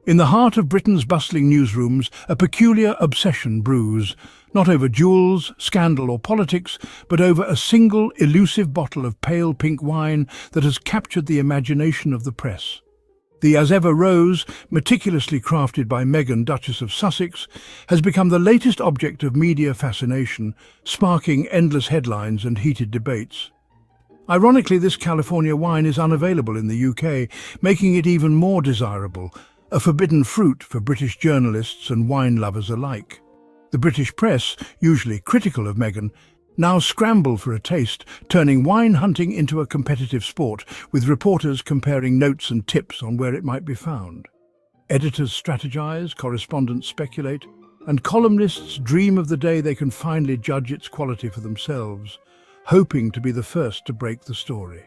In the heart of Britain's bustling newsrooms, a peculiar obsession brews, not over jewels, scandal or politics, but over a single elusive bottle of pale pink wine that has captured the imagination of the press. The as ever rose, meticulously crafted by Meghan, Duchess of Sussex, has become the latest object of media fascination, sparking endless headlines and heated debates. Ironically, this California wine is unavailable in the UK, making it even more desirable, a forbidden fruit for British journalists and wine lovers alike. The British press, usually critical of Meghan, now scramble for a taste, turning wine hunting into a competitive sport, with reporters comparing notes and tips on where it might be found. Editors strategize, correspondents speculate, and columnists dream of the day they can finally judge its quality for themselves, hoping to be the first to break the story.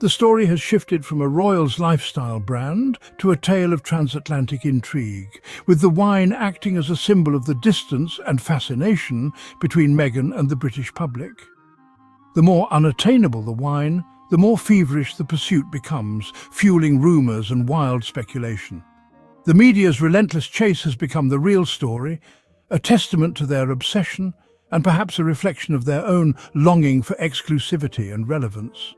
The story has shifted from a royal's lifestyle brand to a tale of transatlantic intrigue, with the wine acting as a symbol of the distance and fascination between Meghan and the British public. The more unattainable the wine, the more feverish the pursuit becomes, fueling rumours and wild speculation. The media's relentless chase has become the real story, a testament to their obsession and perhaps a reflection of their own longing for exclusivity and relevance.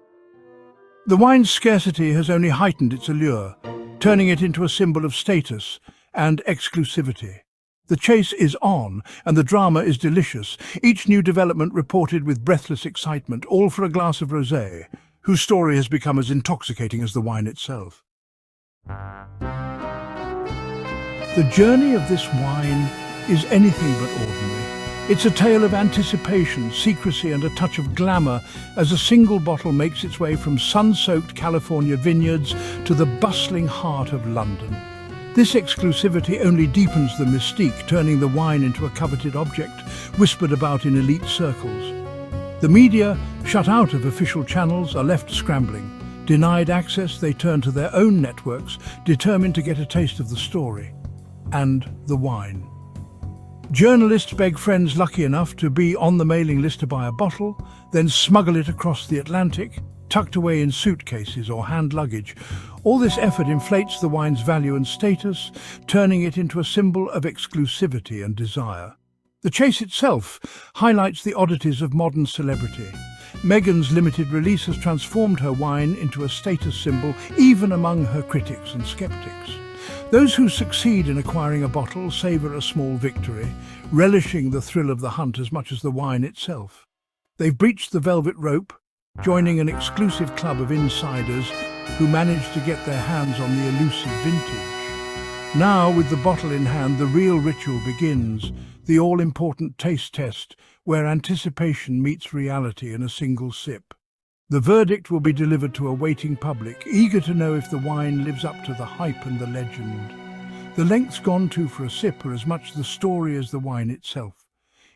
The wine's scarcity has only heightened its allure, turning it into a symbol of status and exclusivity. The chase is on, and the drama is delicious, each new development reported with breathless excitement, all for a glass of rosé, whose story has become as intoxicating as the wine itself. The journey of this wine is anything but ordinary. It's a tale of anticipation, secrecy and a touch of glamour as a single bottle makes its way from sun-soaked California vineyards to the bustling heart of London. This exclusivity only deepens the mystique, turning the wine into a coveted object, whispered about in elite circles. The media, shut out of official channels, are left scrambling. Denied access, they turn to their own networks, determined to get a taste of the story and the wine. Journalists beg friends lucky enough to be on the mailing list to buy a bottle, then smuggle it across the Atlantic, tucked away in suitcases or hand luggage. All this effort inflates the wine's value and status, turning it into a symbol of exclusivity and desire. The chase itself highlights the oddities of modern celebrity. Meghan's limited release has transformed her wine into a status symbol, even among her critics and skeptics. Those who succeed in acquiring a bottle savour a small victory, relishing the thrill of the hunt as much as the wine itself. They've breached the velvet rope, joining an exclusive club of insiders who managed to get their hands on the elusive vintage. Now, with the bottle in hand, the real ritual begins, the all-important taste test, where anticipation meets reality in a single sip. The verdict will be delivered to a waiting public, eager to know if the wine lives up to the hype and the legend. The lengths gone to for a sip are as much the story as the wine itself.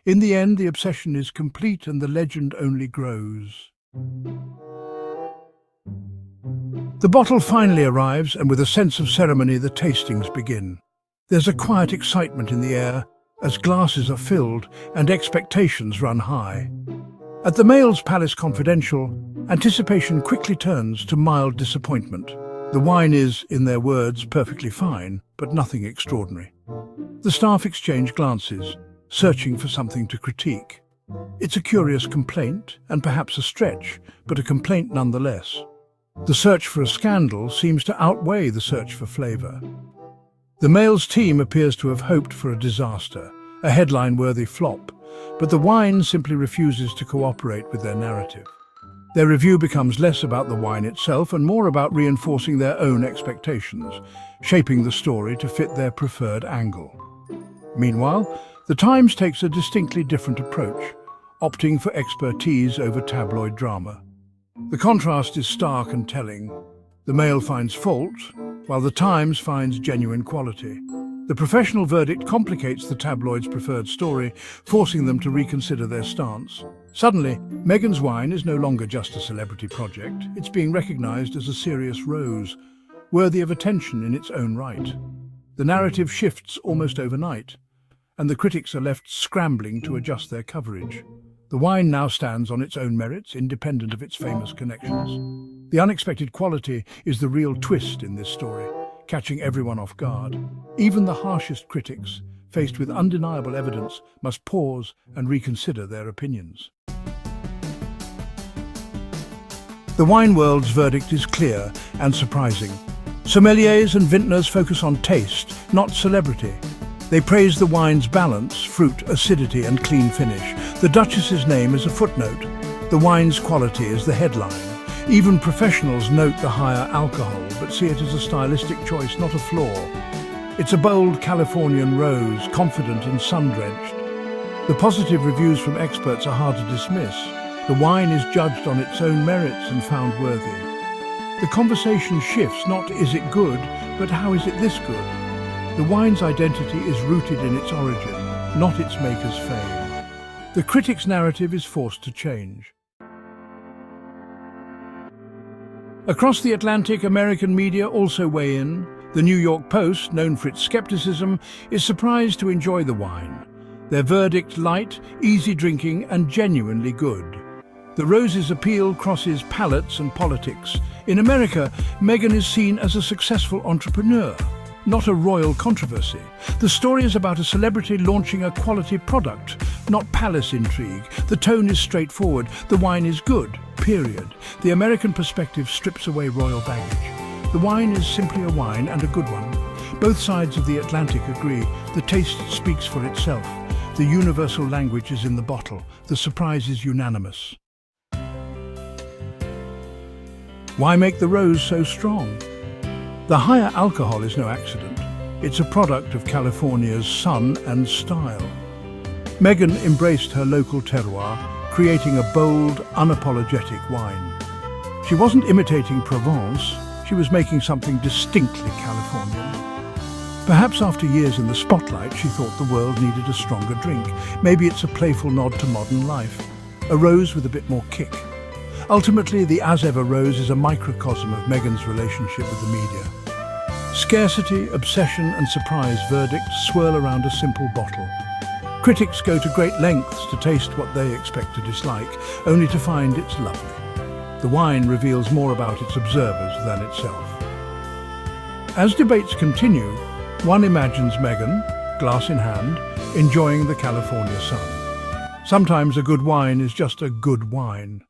In the end, the obsession is complete and the legend only grows. The bottle finally arrives, and with a sense of ceremony, the tastings begin. There's a quiet excitement in the air as glasses are filled and expectations run high. At the Mail's Palace Confidential, anticipation quickly turns to mild disappointment. The wine is, in their words, perfectly fine, but nothing extraordinary. The staff exchange glances, searching for something to critique. It's a curious complaint, and perhaps a stretch, but a complaint nonetheless. The search for a scandal seems to outweigh the search for flavour. The Mail's team appears to have hoped for a disaster, a headline-worthy flop, but the wine simply refuses to cooperate with their narrative. Their review becomes less about the wine itself and more about reinforcing their own expectations, shaping the story to fit their preferred angle. Meanwhile, The Times takes a distinctly different approach, opting for expertise over tabloid drama. The contrast is stark and telling. The Mail finds fault, while The Times finds genuine quality. The professional verdict complicates the tabloid's preferred story, forcing them to reconsider their stance. Suddenly, Meghan's wine is no longer just a celebrity project. It's being recognized as a serious rose, worthy of attention in its own right. The narrative shifts almost overnight, and the critics are left scrambling to adjust their coverage. The wine now stands on its own merits, independent of its famous connections. The unexpected quality is the real twist in this story, catching everyone off guard. Even the harshest critics, faced with undeniable evidence, must pause and reconsider their opinions. The wine world's verdict is clear and surprising. Sommeliers and vintners focus on taste, not celebrity. They praise the wine's balance, fruit, acidity and clean finish. The Duchess's name is a footnote. The wine's quality is the headline. Even professionals note the higher alcohol, but see it as a stylistic choice, not a flaw. It's a bold Californian rose, confident and sun-drenched. The positive reviews from experts are hard to dismiss. The wine is judged on its own merits and found worthy. The conversation shifts, not is it good, but how is it this good? The wine's identity is rooted in its origin, not its maker's fame. The critic's narrative is forced to change. Across the Atlantic, American media also weigh in. The New York Post, known for its skepticism, is surprised to enjoy the wine. Their verdict: light, easy drinking and genuinely good. The rose's appeal crosses palates and politics. In America, Meghan is seen as a successful entrepreneur, not a royal controversy. The story is about a celebrity launching a quality product, not palace intrigue. The tone is straightforward. The wine is good, period. The American perspective strips away royal baggage. The wine is simply a wine, and a good one. Both sides of the Atlantic agree. The taste speaks for itself. The universal language is in the bottle. The surprise is unanimous. Why make the rose so strong? The higher alcohol is no accident. It's a product of California's sun and style. Meghan embraced her local terroir, creating a bold, unapologetic wine. She wasn't imitating Provence, she was making something distinctly Californian. Perhaps after years in the spotlight, she thought the world needed a stronger drink. Maybe it's a playful nod to modern life. A rose with a bit more kick. Ultimately, the As Ever rose is a microcosm of Meghan's relationship with the media. Scarcity, obsession and surprise verdicts swirl around a simple bottle. Critics go to great lengths to taste what they expect to dislike, only to find it's lovely. The wine reveals more about its observers than itself. As debates continue, one imagines Meghan, glass in hand, enjoying the California sun. Sometimes a good wine is just a good wine.